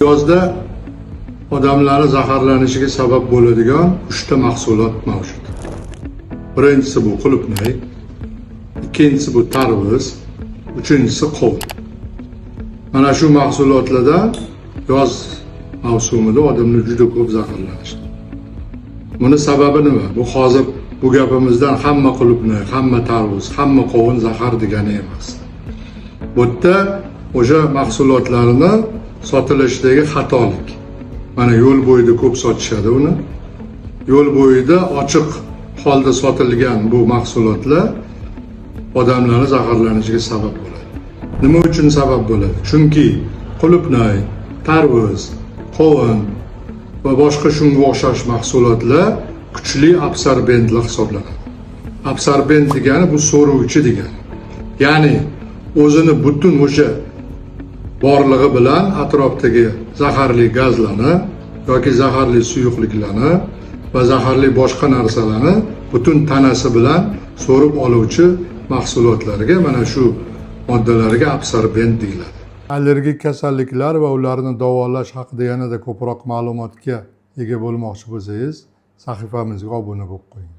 Yozda odamlarning zaharlanishiga sabab bo'ladigan 3 ta mahsulot mavjud. Birinchisi bu qulupnay, ikkinchisi bu tarvuz, uchinchisi qovun. Mana shu mahsulotlardan yoz mavsumida odamlar juda ko'p zaharlanishdi. Buni sababi nima? Bu hozir bu gapimizdan hamma qulupnay, hamma tarvuz, hamma qovun zahar degani emas. Bu yerda o'sha mahsulotlarni sotilishdagi xatolik. Mana yo'l bo'yida ko'p sotishadi uni. Yo'l bo'yida ochiq holda sotilgan bu mahsulotlar odamlarning zaharlanishiga sabab bo'ladi. Nima uchun sabab bo'ladi? Chunki qulupnay, tarvuz, qovun va boshqa shunga o'xshash mahsulotlar kuchli absorbentlar hisoblanadi. Absorbent degani bu so'ruvchi degani. Ya'ni o'zini butun o'sha borlig'i bilan atrofdagi zaharli gazlarni yoki zaharli suyuqliklarni va zaharli boshqa narsalarni butun tanasi bilan so'rib oluvchi mahsulotlarga mana shu moddalarga absorbent deyiladi. Allergik kasalliklar va ularni davolash haqida yanada ko'proq ma'lumotga ega bo'lmoqchi bo'lsangiz, sahifamizga obuna bo'lib qo'ying.